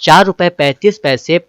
₹4.35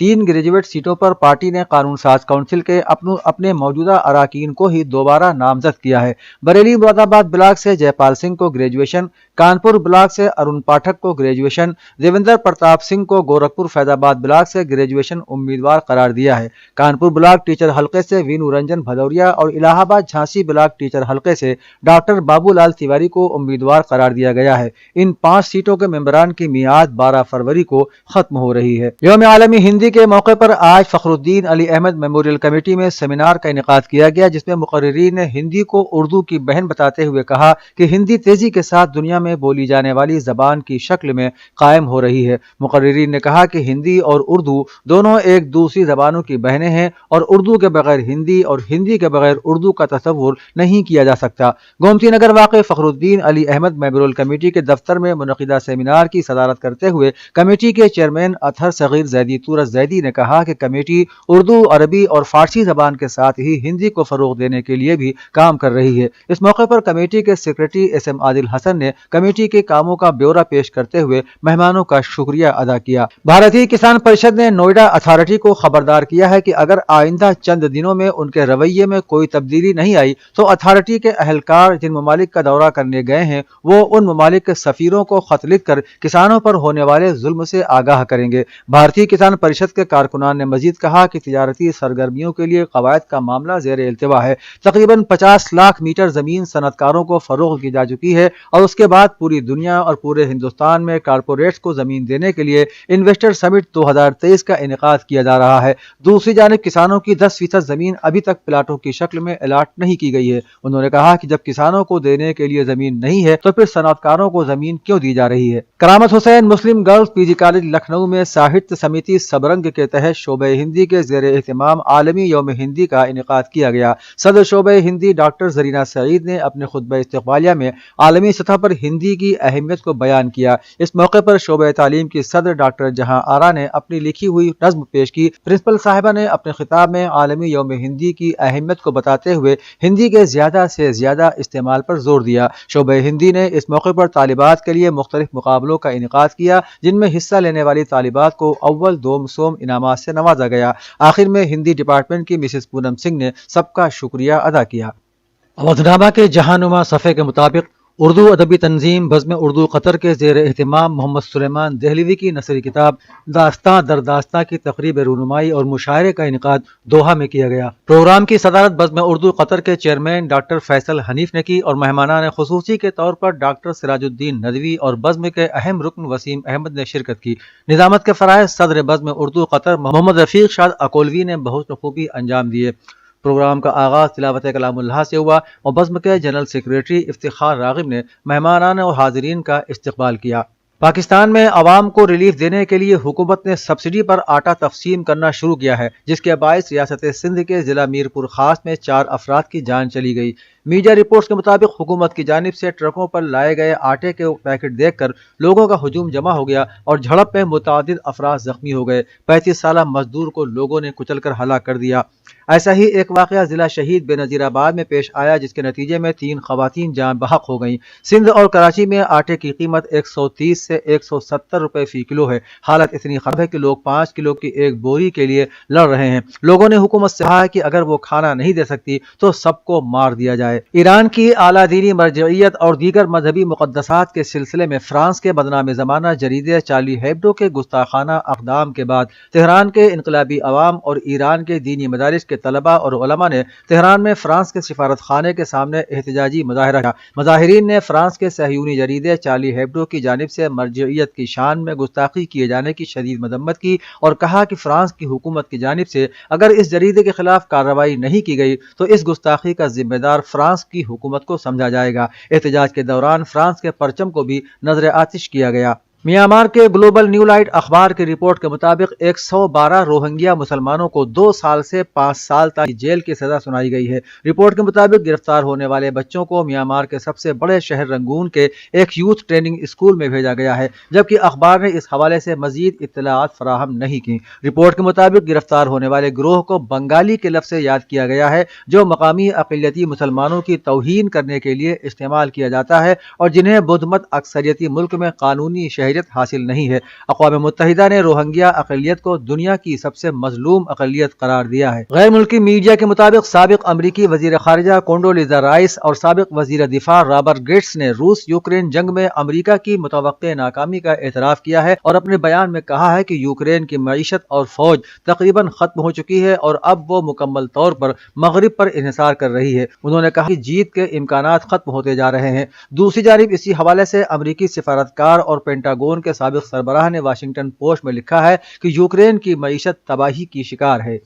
3 graduate سیٹوں پر party نے قانون ساز کونسل کے اپنے موجودہ اراکین کو ہی دوبارہ نامزد کیا ہے۔ بریلی مراد آباد بلاک سے جے پال سنگھ کو گریجویشن، کانپور بلاک سے ارون پاٹھک کو گریجویشن، دیویندر پرتاپ سنگھ کو گورکھپور فیض آباد بلاک سے گریجویشن امیدوار قرار دیا ہے۔ کانپور بلاک ٹیچر حلقے سے وینو رنجن بھدوریا اور الہ آباد جھانسی بلاک ٹیچر حلقے سے ڈاکٹر بابو لال تیواری کو امیدوار قرار دیا گیا ہے۔ ان 5 سیٹوں کے ممبران کی میعاد 12 فروری کو ختم ہو رہی ہے۔ یوم عالمی ہندی کے موقع پر آج فخر الدین علی احمد میموریل کمیٹی میں سیمینار کا انعقاد کیا گیا، جس میں مقررین نے ہندی کو اردو کی بہن بتاتے ہوئے کہا کہ ہندی تیزی کے ساتھ دنیا میں بولی جانے والی زبان کی شکل میں قائم ہو رہی ہے۔ مقررین نے کہا کہ ہندی اور اردو دونوں ایک دوسری زبانوں کی بہنیں ہیں اور اردو کے بغیر ہندی اور ہندی کے بغیر اردو کا تصور نہیں کیا جا سکتا۔ گومتی نگر واقع فخر الدین علی احمد میموریل کمیٹی کے دفتر میں منعقدہ سیمینار کی صدارت کرتے ہوئے کمیٹی کے چیئرمین اطہر صغیر زیدی تورس زیدی نے کہا کہ کمیٹی اردو، عربی اور فارسی زبان کے ساتھ ہی ہندی کو فروغ دینے کے لیے بھی کام کر رہی ہے۔ اس موقع پر کمیٹی کے سیکریٹری ایس ایم عادل حسن نے کمیٹی کے کاموں کا بیورہ پیش کرتے ہوئے مہمانوں کا شکریہ ادا کیا۔ بھارتی کسان پریشد نے نوئیڈا اتھارٹی کو خبردار کیا ہے کہ اگر آئندہ چند دنوں میں ان کے رویے میں کوئی تبدیلی نہیں آئی تو اتھارٹی کے اہلکار جن ممالک کا دورہ کرنے گئے ہیں وہ ان ممالک کے سفیروں کو خط لکھ کر کسانوں پر ہونے والے ظلم سے آگاہ کریں گے۔ بھارتی کسان پریشد کے کارکنان نے مزید کہا کہ تجارتی سرگرمیوں کے لیے قواعد کا معاملہ زیر التوا ہے۔ تقریباً 50 لاکھ میٹر زمین صنعت کاروں کو فروغ کی جا چکی ہے اور اس کے بعد پوری دنیا اور پورے ہندوستان میں کارپوریٹس کو زمین دینے کے لیے انویسٹر سمٹ 2023 کا انعقاد کیا جا رہا ہے۔ دوسری جانب کسانوں کی 10% زمین ابھی تک پلاٹوں کی شکل میں الاٹ نہیں کی گئی ہے۔ انہوں نے کہا کہ جب کسانوں کو دینے کے لیے زمین نہیں ہے تو پھر صنعت کاروں کو زمین کیوں دی جا رہی ہے۔ کرامت حسین مسلم گرلز پی جی کالج لکھنؤ میں ساہتیہ سمیتی سبرنگ کے تحت شعبہ ہندی کے زیر اہتمام عالمی یوم ہندی کا انعقاد کیا گیا۔ صدر شعبہ ہندی ڈاکٹر زرینہ سعید نے اپنے خطبہ استقبالیہ میں عالمی سطح پر ہندی کی اہمیت کو بیان کیا۔ اس موقع پر شعبہ تعلیم کی صدر ڈاکٹر جہاں آرا نے اپنی لکھی ہوئی نظم پیش کی۔ پرنسپل صاحبہ نے اپنے خطاب میں عالمی یوم ہندی کی اہمیت کو بتاتے ہوئے ہندی کے زیادہ سے زیادہ استعمال پر زور دیا۔ شعبہ ہندی نے اس موقع پر طالبات کے لیے مختلف مقابلوں کا انعقاد کیا، جن میں حصہ لینے والی طالبات کو اول، دوم، سوم انعامات سے نوازا گیا۔ آخر میں ہندی ڈپارٹمنٹ کی مسز پونم سنگھ نے سب کا شکریہ ادا کیا۔ اودھنامہ کے جہانما صفحے کے مطابق اردو ادبی تنظیم بزم اردو قطر کے زیر اہتمام محمد سلیمان دہلوی کی نثری کتاب داستاں در داستاں کی تقریب رونمائی اور مشاعرے کا انعقاد دوحہ میں کیا گیا۔ پروگرام کی صدارت بزم اردو قطر کے چیئرمین ڈاکٹر فیصل حنیف نے کی اور مہمانان خصوصی کے طور پر ڈاکٹر سراج الدین ندوی اور بزم کے اہم رکن وسیم احمد نے شرکت کی۔ نظامت کے فرائض صدر بزم اردو قطر محمد رفیق شاد اکولوی نے بہت خوبی انجام دیے۔ پروگرام کا آغاز تلاوت کلام اللہ سے ہوا اور بزم کے جنرل سیکریٹری افتخار راغب نے مہمانان اور حاضرین کا استقبال کیا۔ پاکستان میں عوام کو ریلیف دینے کے لیے حکومت نے سبسڈی پر آٹا تقسیم کرنا شروع کیا ہے، جس کے باعث ریاست سندھ کے ضلع میرپور خاص میں 4 افراد کی جان چلی گئی۔ میڈیا رپورٹس کے مطابق حکومت کی جانب سے ٹرکوں پر لائے گئے آٹے کے پیکٹ دیکھ کر لوگوں کا ہجوم جمع ہو گیا اور جھڑپ میں متعدد افراد زخمی ہو گئے۔ 35 سالہ مزدور کو لوگوں نے کچل کر ہلاک کر دیا۔ ایسا ہی ایک واقعہ ضلع شہید بے نظیر آباد میں پیش آیا، جس کے نتیجے میں 3 خواتین جان بحق ہو گئیں۔ سندھ اور کراچی میں آٹے کی قیمت 130 سے 170 روپے فی کلو ہے۔ حالت اتنی خراب ہے کہ لوگ 5 کلو کی ایک بوری کے لیے لڑ رہے ہیں۔ لوگوں نے حکومت سے کہا ہے کہ اگر وہ کھانا نہیں دے سکتی تو سب کو مار دیا جائے۔ ایران کی اعلیٰ دینی مرجعیت اور دیگر مذہبی مقدسات کے سلسلے میں فرانس کے بدنام زمانہ جریدے چارلی ہیبڈو کے گستاخانہ اقدام کے بعد تہران کے انقلابی عوام اور ایران کے دینی مدارس کے طلباء اور علماء نے تہران میں فرانس کے سفارت خانے کے سامنے احتجاجی مظاہرہ کیا۔ مظاہرین نے فرانس کے صہیونی جریدے چارلی ہیبڈو کی جانب سے مرجعیت کی شان میں گستاخی کیے جانے کی شدید مذمت کی اور کہا کہ فرانس کی حکومت کی جانب سے اگر اس جریدے کے خلاف کارروائی نہیں کی گئی تو اس گستاخی کا ذمہ دار فرانس کی حکومت کو سمجھا جائے گا۔ احتجاج کے دوران فرانس کے پرچم کو بھی نظر آتش کیا گیا۔ میانمار کے گلوبل نیو لائٹ اخبار کی رپورٹ کے مطابق 112 روہنگیا مسلمانوں کو 2 سال سے 5 سال تک جیل کی سزا سنائی گئی ہے۔ رپورٹ کے مطابق گرفتار ہونے والے بچوں کو میانمار کے سب سے بڑے شہر رنگون کے ایک یوتھ ٹریننگ اسکول میں بھیجا گیا ہے، جبکہ اخبار نے اس حوالے سے مزید اطلاعات فراہم نہیں کی۔ رپورٹ کے مطابق گرفتار ہونے والے گروہ کو بنگالی کے لفظ سے یاد کیا گیا ہے، جو مقامی اقلیتی مسلمانوں کی توہین کرنے کے لیے استعمال کیا جاتا ہے اور جنہیں بدھ مت اکثریتی ملک میں قانونی شہری خیریت حاصل نہیں ہے۔ اقوام متحدہ نے روہنگیا اقلیت کو دنیا کی سب سے مظلوم اقلیت قرار دیا ہے۔ غیر ملکی میڈیا کے مطابق سابق امریکی وزیر خارجہ کونڈولیزا رائس اور سابق وزیر دفاع رابرٹ گیٹس نے روس یوکرین جنگ میں امریکہ کی متوقع ناکامی کا اعتراف کیا ہے اور اپنے بیان میں کہا ہے کہ یوکرین کی معیشت اور فوج تقریباً ختم ہو چکی ہے اور اب وہ مکمل طور پر مغرب پر انحصار کر رہی ہے۔ انہوں نے کہا کہ جیت کے امکانات ختم ہوتے جا رہے ہیں۔ دوسری جانب اسی حوالے سے امریکی سفارتکار اور پینٹاگون کے سابق سربراہ نے واشنگٹن پوسٹ میں لکھا ہے کہ یوکرین کی معیشت تباہی کی شکار ہے۔